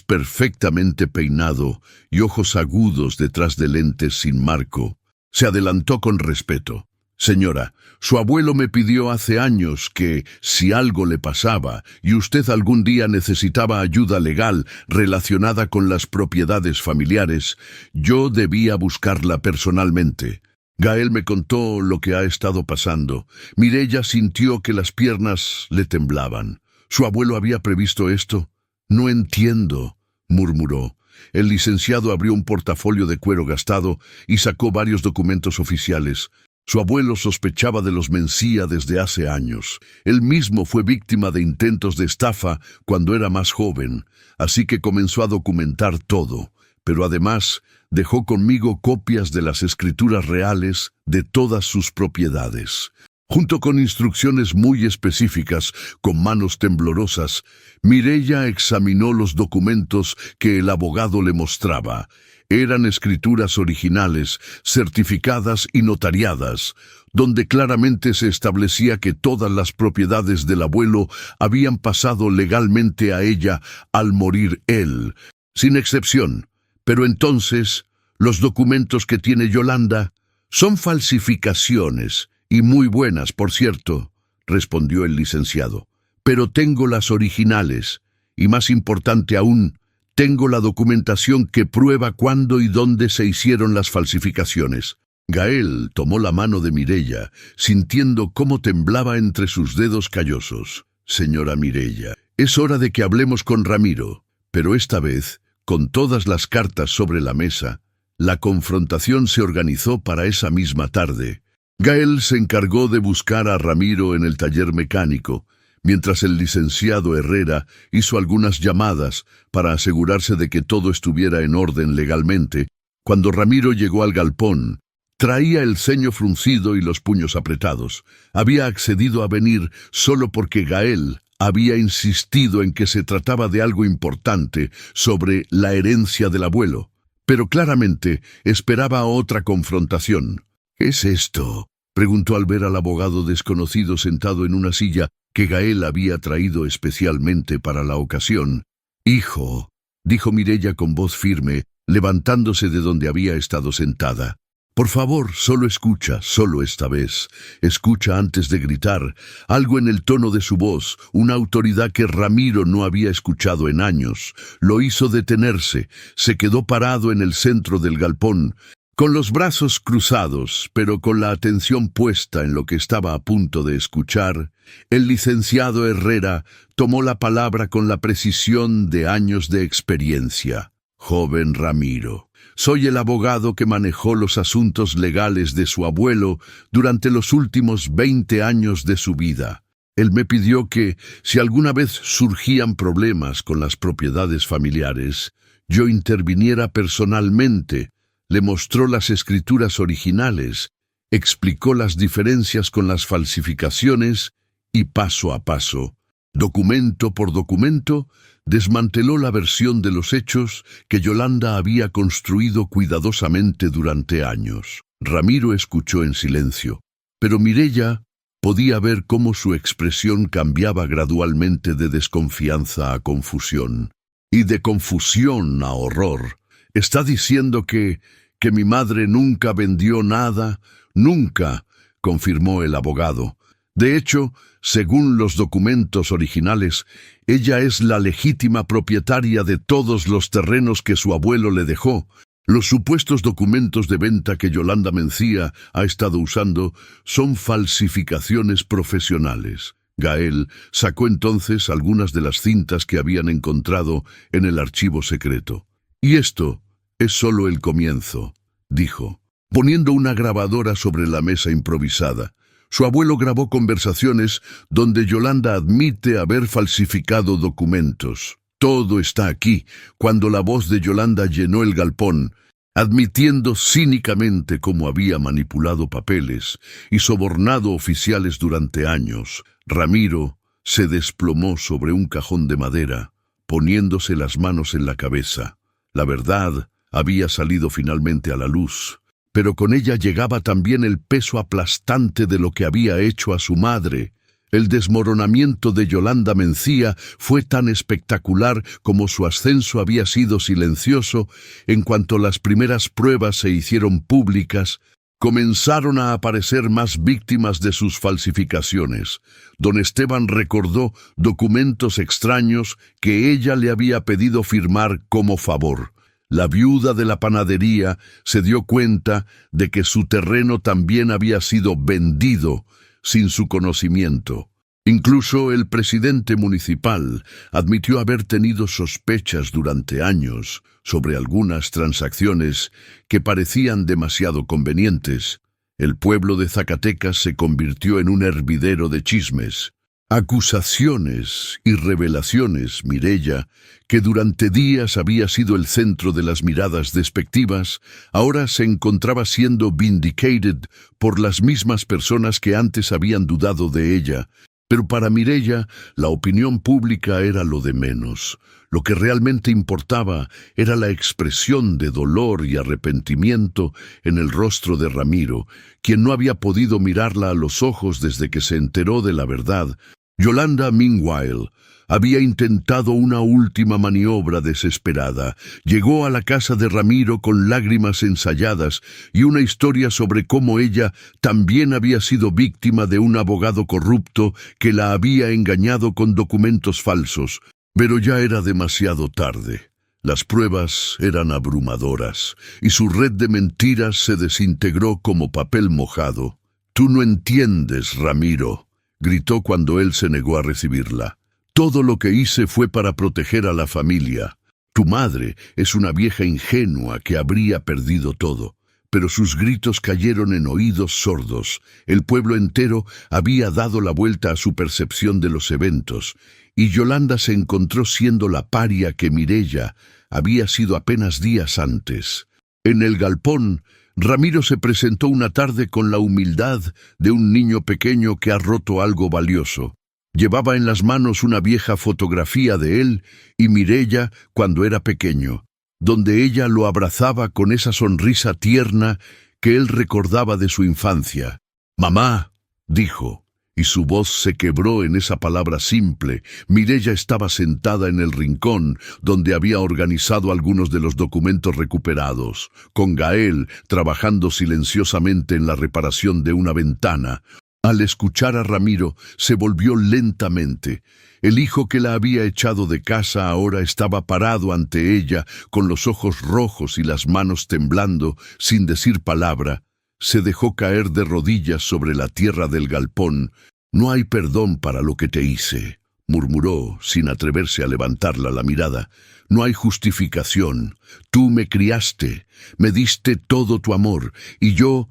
perfectamente peinado y ojos agudos detrás de lentes sin marco. Se adelantó con respeto. «Señora, su abuelo me pidió hace años que, si algo le pasaba y usted algún día necesitaba ayuda legal relacionada con las propiedades familiares, yo debía buscarla personalmente». Gael me contó lo que ha estado pasando. Mireia sintió que las piernas le temblaban. ¿Su abuelo había previsto esto? «No entiendo», murmuró. El licenciado abrió un portafolio de cuero gastado y sacó varios documentos oficiales. Su abuelo sospechaba de los Mencía desde hace años. Él mismo fue víctima de intentos de estafa cuando era más joven, así que comenzó a documentar todo, pero además dejó conmigo copias de las escrituras reales de todas sus propiedades. Junto con instrucciones muy específicas, con manos temblorosas, Mireya examinó los documentos que el abogado le mostraba. Eran escrituras originales, certificadas y notariadas, donde claramente se establecía que todas las propiedades del abuelo habían pasado legalmente a ella al morir él, sin excepción. Pero entonces, los documentos que tiene Yolanda son falsificaciones, y muy buenas, por cierto, respondió el licenciado. Pero tengo las originales, y más importante aún, tengo la documentación que prueba cuándo y dónde se hicieron las falsificaciones. Gael tomó la mano de Mireya, sintiendo cómo temblaba entre sus dedos callosos. Señora Mireya, es hora de que hablemos con Ramiro, pero esta vez, con todas las cartas sobre la mesa, la confrontación se organizó para esa misma tarde. Gael se encargó de buscar a Ramiro en el taller mecánico, mientras el licenciado Herrera hizo algunas llamadas para asegurarse de que todo estuviera en orden legalmente. Cuando Ramiro llegó al galpón, traía el ceño fruncido y los puños apretados. Había accedido a venir solo porque Gael había insistido en que se trataba de algo importante sobre la herencia del abuelo, pero claramente esperaba otra confrontación. ¿Qué es esto?, preguntó al ver al abogado desconocido sentado en una silla que Gael había traído especialmente para la ocasión. «Hijo», dijo Mireya con voz firme, levantándose de donde había estado sentada. «Por favor, solo escucha, solo esta vez. Escucha antes de gritar». Algo en el tono de su voz, una autoridad que Ramiro no había escuchado en años, lo hizo detenerse. Se quedó parado en el centro del galpón, con los brazos cruzados, pero con la atención puesta en lo que estaba a punto de escuchar. El licenciado Herrera tomó la palabra con la precisión de años de experiencia. «Joven Ramiro, soy el abogado que manejó los asuntos legales de su abuelo durante los últimos 20 años de su vida. Él me pidió que, si alguna vez surgían problemas con las propiedades familiares, yo interviniera personalmente». Le mostró las escrituras originales, explicó las diferencias con las falsificaciones y paso a paso, documento por documento, desmanteló la versión de los hechos que Yolanda había construido cuidadosamente durante años. Ramiro escuchó en silencio, pero Mireya podía ver cómo su expresión cambiaba gradualmente de desconfianza a confusión, y de confusión a horror. «Está diciendo que mi madre nunca vendió nada». «Nunca», confirmó el abogado. «De hecho, según los documentos originales, ella es la legítima propietaria de todos los terrenos que su abuelo le dejó. Los supuestos documentos de venta que Yolanda Mencía ha estado usando son falsificaciones profesionales». Gael sacó entonces algunas de las cintas que habían encontrado en el archivo secreto. «Y esto es solo el comienzo», dijo, poniendo una grabadora sobre la mesa improvisada. Su abuelo grabó conversaciones donde Yolanda admite haber falsificado documentos. Todo está aquí, cuando la voz de Yolanda llenó el galpón, admitiendo cínicamente cómo había manipulado papeles y sobornado oficiales durante años. Ramiro se desplomó sobre un cajón de madera, poniéndose las manos en la cabeza. La verdad había salido finalmente a la luz, pero con ella llegaba también el peso aplastante de lo que había hecho a su madre. El desmoronamiento de Yolanda Mencía fue tan espectacular como su ascenso había sido silencioso. En cuanto las primeras pruebas se hicieron públicas, comenzaron a aparecer más víctimas de sus falsificaciones. Don Esteban recordó documentos extraños que ella le había pedido firmar como favor. La viuda de la panadería se dio cuenta de que su terreno también había sido vendido sin su conocimiento. Incluso el presidente municipal admitió haber tenido sospechas durante años sobre algunas transacciones que parecían demasiado convenientes. El pueblo de Zacatecas se convirtió en un hervidero de chismes, acusaciones y revelaciones. Mireya, que durante días había sido el centro de las miradas despectivas, ahora se encontraba siendo vindicated por las mismas personas que antes habían dudado de ella. Pero para Mireya, la opinión pública era lo de menos. Lo que realmente importaba era la expresión de dolor y arrepentimiento en el rostro de Ramiro, quien no había podido mirarla a los ojos desde que se enteró de la verdad. Yolanda, meanwhile, había intentado una última maniobra desesperada. Llegó a la casa de Ramiro con lágrimas ensayadas y una historia sobre cómo ella también había sido víctima de un abogado corrupto que la había engañado con documentos falsos. Pero ya era demasiado tarde. Las pruebas eran abrumadoras y su red de mentiras se desintegró como papel mojado. «Tú no entiendes, Ramiro», gritó cuando él se negó a recibirla. «Todo lo que hice fue para proteger a la familia. Tu madre es una vieja ingenua que habría perdido todo». Pero sus gritos cayeron en oídos sordos. El pueblo entero había dado la vuelta a su percepción de los eventos, y Yolanda se encontró siendo la paria que Mireya había sido apenas días antes. En el galpón, Ramiro se presentó una tarde con la humildad de un niño pequeño que ha roto algo valioso. Llevaba en las manos una vieja fotografía de él y Mireya cuando era pequeño, donde ella lo abrazaba con esa sonrisa tierna que él recordaba de su infancia. «Mamá», dijo, y su voz se quebró en esa palabra simple. Mireya estaba sentada en el rincón donde había organizado algunos de los documentos recuperados, con Gael trabajando silenciosamente en la reparación de una ventana. Al escuchar a Ramiro, se volvió lentamente. El hijo que la había echado de casa ahora estaba parado ante ella, con los ojos rojos y las manos temblando, sin decir palabra. Se dejó caer de rodillas sobre la tierra del galpón. «No hay perdón para lo que te hice», murmuró, sin atreverse a levantarla la mirada. «No hay justificación. Tú me criaste, me diste todo tu amor, y yo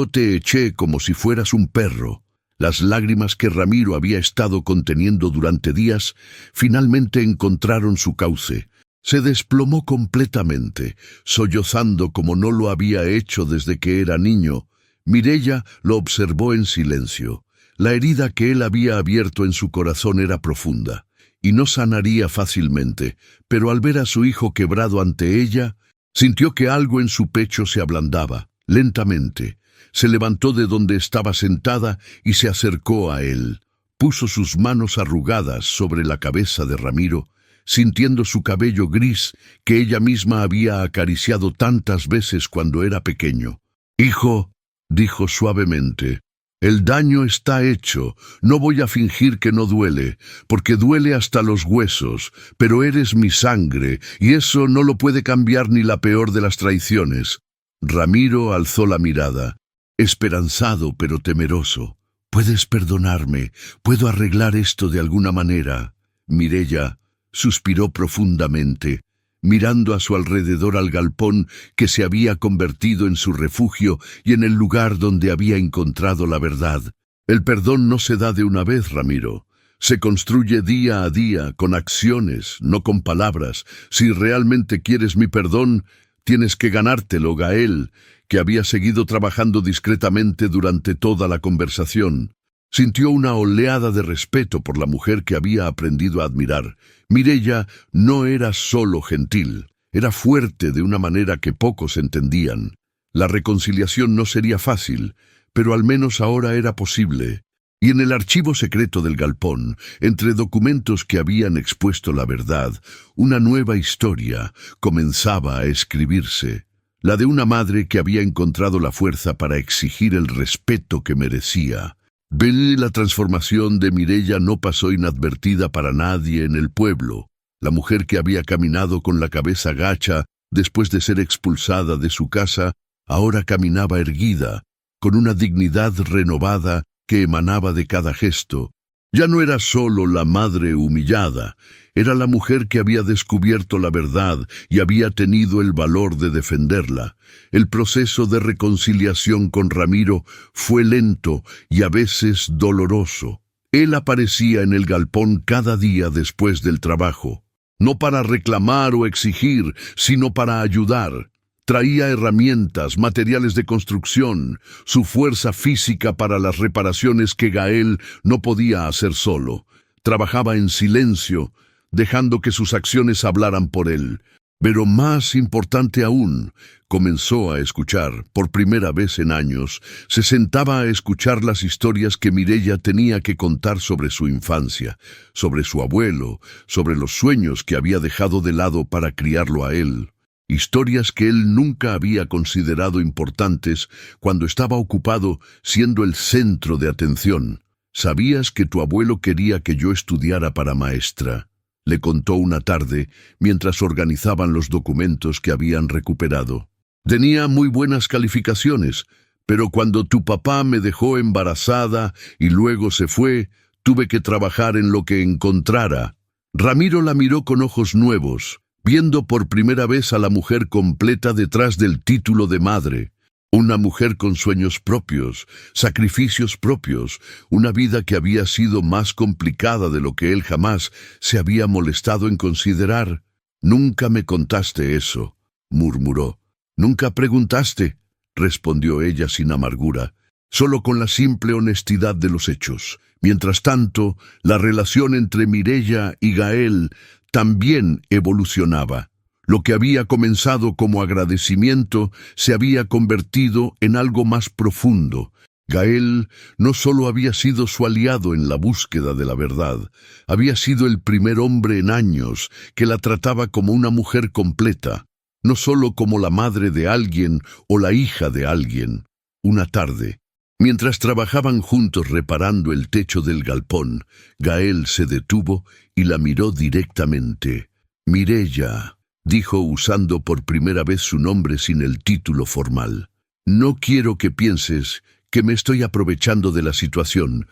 te eché como si fueras un perro». Las lágrimas que Ramiro había estado conteniendo durante días finalmente encontraron su cauce. Se desplomó completamente, sollozando como no lo había hecho desde que era niño. Mireya lo observó en silencio. La herida que él había abierto en su corazón era profunda y no sanaría fácilmente, pero al ver a su hijo quebrado ante ella, sintió que algo en su pecho se ablandaba. Lentamente, se levantó de donde estaba sentada y se acercó a él. Puso sus manos arrugadas sobre la cabeza de Ramiro, sintiendo su cabello gris que ella misma había acariciado tantas veces cuando era pequeño. «Hijo», dijo suavemente, «el daño está hecho. No voy a fingir que no duele, porque duele hasta los huesos, pero eres mi sangre, y eso no lo puede cambiar ni la peor de las traiciones». Ramiro alzó la mirada, esperanzado pero temeroso. «Puedes perdonarme, puedo arreglar esto de alguna manera». Mireya suspiró profundamente, mirando a su alrededor al galpón que se había convertido en su refugio y en el lugar donde había encontrado la verdad. «El perdón no se da de una vez, Ramiro. Se construye día a día, con acciones, no con palabras. Si realmente quieres mi perdón, tienes que ganártelo». Gael, que había seguido trabajando discretamente durante toda la conversación, sintió una oleada de respeto por la mujer que había aprendido a admirar. Mireya no era solo gentil, era fuerte de una manera que pocos entendían. La reconciliación no sería fácil, pero al menos ahora era posible. Y en el archivo secreto del galpón, entre documentos que habían expuesto la verdad, una nueva historia comenzaba a escribirse. La de una madre que había encontrado la fuerza para exigir el respeto que merecía. La transformación de Mireya no pasó inadvertida para nadie en el pueblo. La mujer que había caminado con la cabeza gacha después de ser expulsada de su casa, ahora caminaba erguida, con una dignidad renovada que emanaba de cada gesto. Ya no era solo la madre humillada, era la mujer que había descubierto la verdad y había tenido el valor de defenderla. El proceso de reconciliación con Ramiro fue lento y a veces doloroso. Él aparecía en el galpón cada día después del trabajo, no para reclamar o exigir, sino para ayudar. Traía herramientas, materiales de construcción, su fuerza física para las reparaciones que Gael no podía hacer solo. Trabajaba en silencio, dejando que sus acciones hablaran por él. Pero más importante aún, comenzó a escuchar, por primera vez en años, se sentaba a escuchar las historias que Mireia tenía que contar sobre su infancia, sobre su abuelo, sobre los sueños que había dejado de lado para criarlo a él. Historias que él nunca había considerado importantes cuando estaba ocupado siendo el centro de atención. «¿Sabías que tu abuelo quería que yo estudiara para maestra?», le contó una tarde mientras organizaban los documentos que habían recuperado. «Tenía muy buenas calificaciones, pero cuando tu papá me dejó embarazada y luego se fue, tuve que trabajar en lo que encontrara». Ramiro la miró con ojos nuevos, viendo por primera vez a la mujer completa detrás del título de madre. Una mujer con sueños propios, sacrificios propios, una vida que había sido más complicada de lo que él jamás se había molestado en considerar. «Nunca me contaste eso», murmuró. «Nunca preguntaste», respondió ella sin amargura, solo con la simple honestidad de los hechos. Mientras tanto, la relación entre Mireia y Gael también evolucionaba. Lo que había comenzado como agradecimiento se había convertido en algo más profundo. Gael no solo había sido su aliado en la búsqueda de la verdad, había sido el primer hombre en años que la trataba como una mujer completa, no solo como la madre de alguien o la hija de alguien. Una tarde, mientras trabajaban juntos reparando el techo del galpón, Gael se detuvo y la miró directamente. «Mireia», dijo usando por primera vez su nombre sin el título formal. «No quiero que pienses que me estoy aprovechando de la situación,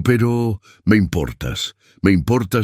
pero me importas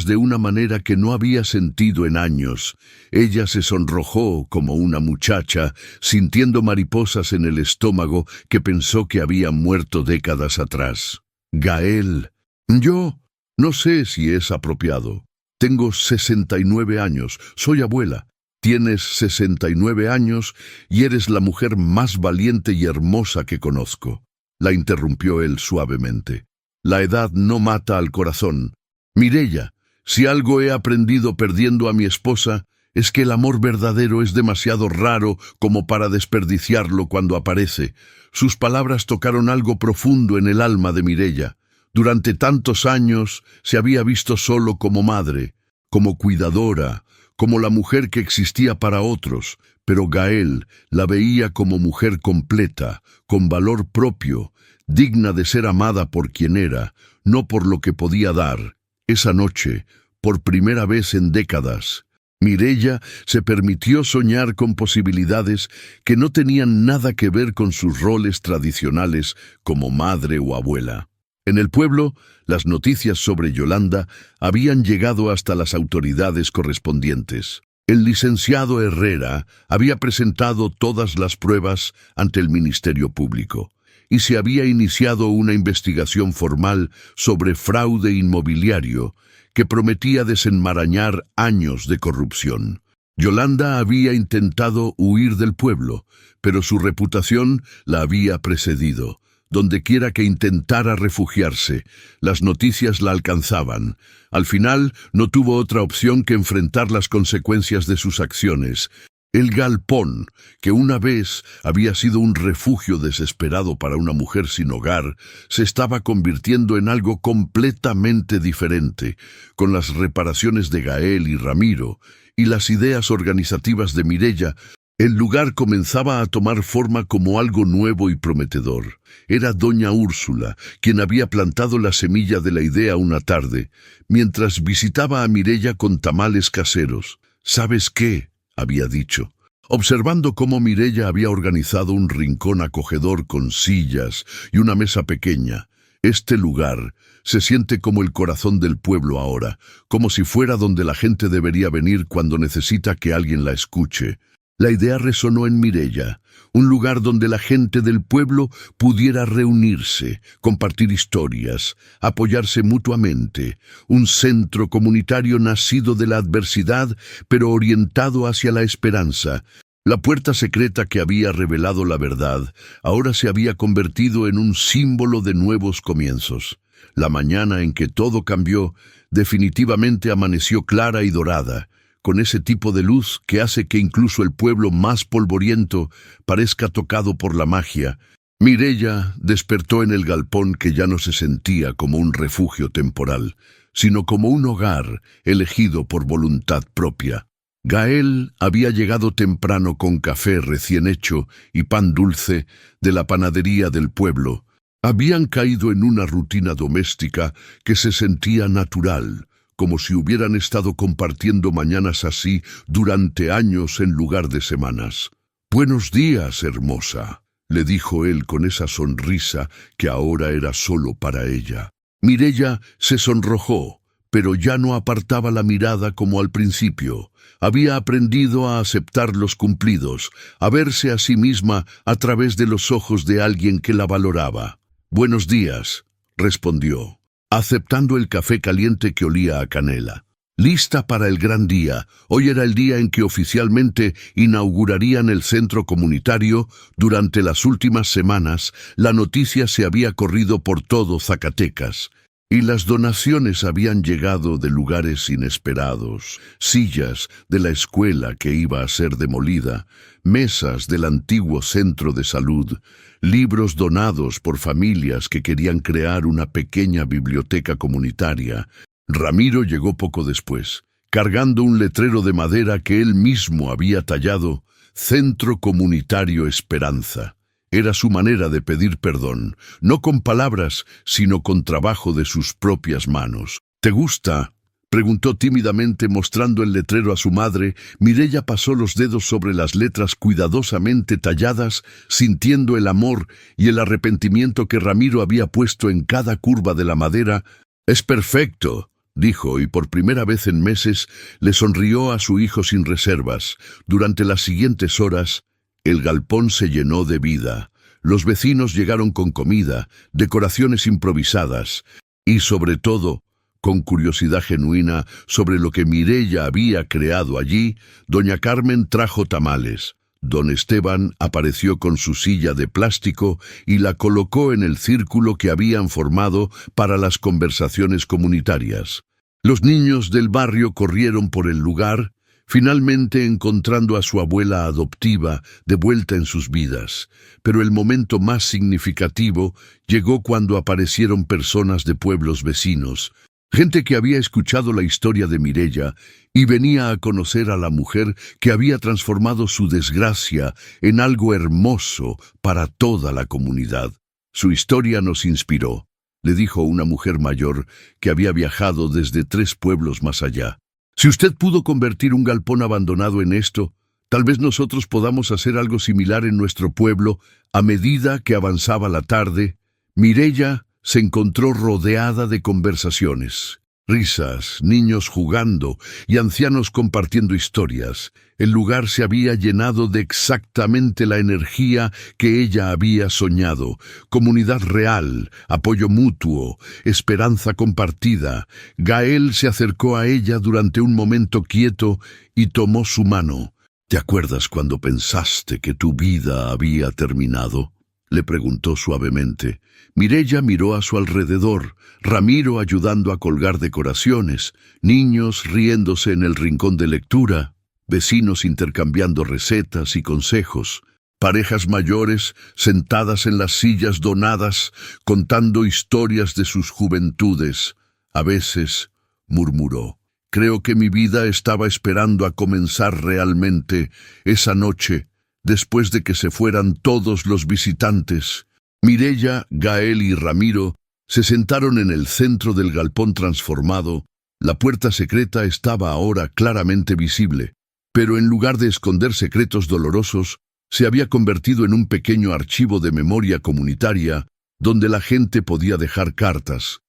de una manera que no había sentido en años». Ella se sonrojó como una muchacha, sintiendo mariposas en el estómago que pensó que había muerto décadas atrás. «Gael, yo no sé si es apropiado. Tengo 69 años, soy abuela. Tienes 69 años y eres la mujer más valiente y hermosa que conozco», la interrumpió él suavemente. «La edad no mata al corazón. Mireia, si algo he aprendido perdiendo a mi esposa, es que el amor verdadero es demasiado raro como para desperdiciarlo cuando aparece». Sus palabras tocaron algo profundo en el alma de Mireia. Durante tantos años se había visto solo como madre, como cuidadora, como la mujer que existía para otros, pero Gael la veía como mujer completa, con valor propio, digna de ser amada por quien era, no por lo que podía dar. Esa noche, por primera vez en décadas, Mireia se permitió soñar con posibilidades que no tenían nada que ver con sus roles tradicionales como madre o abuela. En el pueblo, las noticias sobre Yolanda habían llegado hasta las autoridades correspondientes. El licenciado Herrera había presentado todas las pruebas ante el Ministerio Público y se había iniciado una investigación formal sobre fraude inmobiliario que prometía desenmarañar años de corrupción. Yolanda había intentado huir del pueblo, pero su reputación la había precedido. Dondequiera que intentara refugiarse, las noticias la alcanzaban. Al final, no tuvo otra opción que enfrentar las consecuencias de sus acciones. El galpón, que una vez había sido un refugio desesperado para una mujer sin hogar, se estaba convirtiendo en algo completamente diferente, con las reparaciones de Gael y Ramiro, y las ideas organizativas de Mireia. El lugar comenzaba a tomar forma como algo nuevo y prometedor. Era doña Úrsula quien había plantado la semilla de la idea una tarde, mientras visitaba a Mireia con tamales caseros. «¿Sabes qué?», había dicho, observando cómo Mireia había organizado un rincón acogedor con sillas y una mesa pequeña. Este lugar se siente como el corazón del pueblo ahora, como si fuera donde la gente debería venir cuando necesita que alguien la escuche. La idea resonó en Mireya, un lugar donde la gente del pueblo pudiera reunirse, compartir historias, apoyarse mutuamente, un centro comunitario nacido de la adversidad, pero orientado hacia la esperanza. La puerta secreta que había revelado la verdad ahora se había convertido en un símbolo de nuevos comienzos. La mañana en que todo cambió definitivamente amaneció clara y dorada, con ese tipo de luz que hace que incluso el pueblo más polvoriento parezca tocado por la magia. Mireya despertó en el galpón que ya no se sentía como un refugio temporal, sino como un hogar elegido por voluntad propia. Gael había llegado temprano con café recién hecho y pan dulce de la panadería del pueblo. Habían caído en una rutina doméstica que se sentía natural, como si hubieran estado compartiendo mañanas así durante años en lugar de semanas. «Buenos días, hermosa», le dijo él con esa sonrisa que ahora era solo para ella. Mireya se sonrojó, pero ya no apartaba la mirada como al principio. Había aprendido a aceptar los cumplidos, a verse a sí misma a través de los ojos de alguien que la valoraba. «Buenos días», respondió, aceptando el café caliente que olía a canela. Lista para el gran día, hoy era el día en que oficialmente inaugurarían el centro comunitario. Durante las últimas semanas, la noticia se había corrido por todo Zacatecas, y las donaciones habían llegado de lugares inesperados: sillas de la escuela que iba a ser demolida, mesas del antiguo centro de salud, libros donados por familias que querían crear una pequeña biblioteca comunitaria. Ramiro llegó poco después, cargando un letrero de madera que él mismo había tallado: Centro Comunitario Esperanza. Era su manera de pedir perdón, no con palabras, sino con trabajo de sus propias manos. «¿Te gusta?», preguntó tímidamente mostrando el letrero a su madre. Mireya pasó los dedos sobre las letras cuidadosamente talladas, sintiendo el amor y el arrepentimiento que Ramiro había puesto en cada curva de la madera. «Es perfecto», dijo, y por primera vez en meses le sonrió a su hijo sin reservas. Durante las siguientes horas, el galpón se llenó de vida. Los vecinos llegaron con comida, decoraciones improvisadas y, sobre todo, con curiosidad genuina sobre lo que Mireya había creado allí. Doña Carmen trajo tamales. Don Esteban apareció con su silla de plástico y la colocó en el círculo que habían formado para las conversaciones comunitarias. Los niños del barrio corrieron por el lugar, finalmente encontrando a su abuela adoptiva de vuelta en sus vidas. Pero el momento más significativo llegó cuando aparecieron personas de pueblos vecinos, gente que había escuchado la historia de Mireya y venía a conocer a la mujer que había transformado su desgracia en algo hermoso para toda la comunidad. «Su historia nos inspiró», le dijo una mujer mayor que había viajado desde 3 pueblos más allá. «Si usted pudo convertir un galpón abandonado en esto, tal vez nosotros podamos hacer algo similar en nuestro pueblo». A medida que avanzaba la tarde, Mireya se encontró rodeada de conversaciones, risas, niños jugando y ancianos compartiendo historias. El lugar se había llenado de exactamente la energía que ella había soñado: comunidad real, apoyo mutuo, esperanza compartida. Gael se acercó a ella durante un momento quieto y tomó su mano. «¿Te acuerdas cuando pensaste que tu vida había terminado?», le preguntó suavemente. Mireya miró a su alrededor, Ramiro ayudando a colgar decoraciones, niños riéndose en el rincón de lectura, vecinos intercambiando recetas y consejos, parejas mayores sentadas en las sillas donadas, contando historias de sus juventudes. A veces, murmuró, «creo que mi vida estaba esperando a comenzar realmente esa noche, después de que se fueran todos los visitantes». Mireya, Gael y Ramiro se sentaron en el centro del galpón transformado. La puerta secreta estaba ahora claramente visible, pero en lugar de esconder secretos dolorosos, se había convertido en un pequeño archivo de memoria comunitaria donde la gente podía dejar cartas,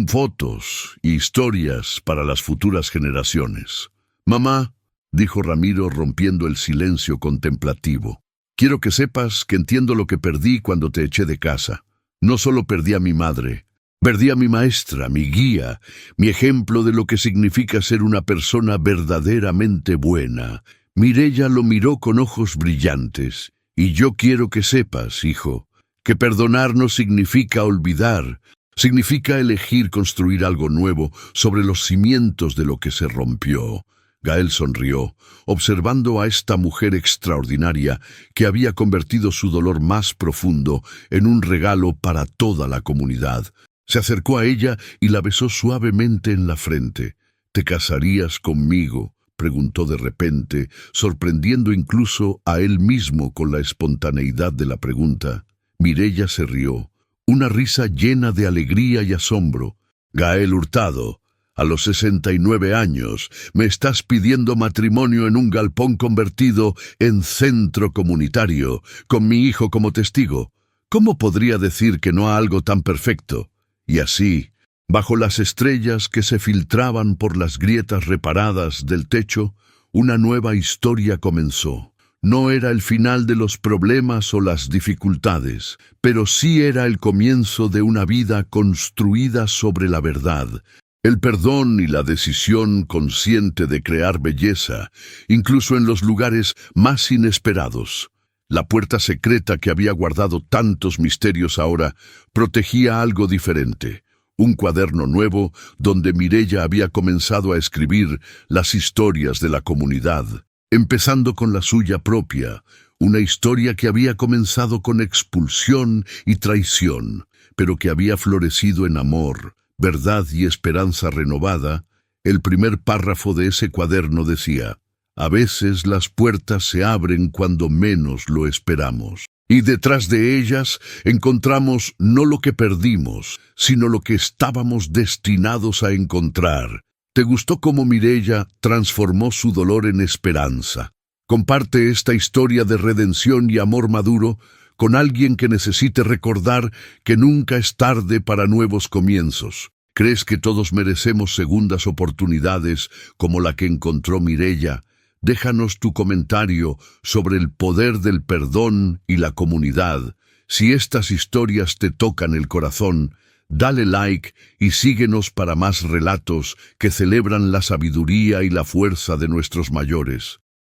fotos y historias para las futuras generaciones. «Mamá», dijo Ramiro rompiendo el silencio contemplativo, «quiero que sepas que entiendo lo que perdí cuando te eché de casa. No solo perdí a mi madre, perdí a mi maestra, mi guía, mi ejemplo de lo que significa ser una persona verdaderamente buena». Mireya lo miró con ojos brillantes. «Y yo quiero que sepas, hijo, que perdonar no significa olvidar, significa elegir construir algo nuevo sobre los cimientos de lo que se rompió». Gael sonrió, observando a esta mujer extraordinaria que había convertido su dolor más profundo en un regalo para toda la comunidad. Se acercó a ella y la besó suavemente en la frente. «¿Te casarías conmigo?», preguntó de repente, sorprendiendo incluso a él mismo con la espontaneidad de la pregunta. Mireya se rió, una risa llena de alegría y asombro. «Gael Hurtado, a los 69 años, me estás pidiendo matrimonio en un galpón convertido en centro comunitario, con mi hijo como testigo. ¿Cómo podría decir que no a algo tan perfecto?» Y así, bajo las estrellas que se filtraban por las grietas reparadas del techo, una nueva historia comenzó. No era el final de los problemas o las dificultades, pero sí era el comienzo de una vida construida sobre la verdad, el perdón y la decisión consciente de crear belleza, incluso en los lugares más inesperados. La puerta secreta que había guardado tantos misterios ahora protegía algo diferente. Un cuaderno nuevo donde Mireya había comenzado a escribir las historias de la comunidad, empezando con la suya propia, una historia que había comenzado con expulsión y traición, pero que había florecido en amor, verdad y esperanza renovada. El primer párrafo de ese cuaderno decía: «A veces las puertas se abren cuando menos lo esperamos, y detrás de ellas encontramos no lo que perdimos, sino lo que estábamos destinados a encontrar». ¿Te gustó cómo Mireya transformó su dolor en esperanza? Comparte esta historia de redención y amor maduro con alguien que necesite recordar que nunca es tarde para nuevos comienzos. ¿Crees que todos merecemos segundas oportunidades como la que encontró Mireya? Déjanos tu comentario sobre el poder del perdón y la comunidad. Si estas historias te tocan el corazón, dale like y síguenos para más relatos que celebran la sabiduría y la fuerza de nuestros mayores.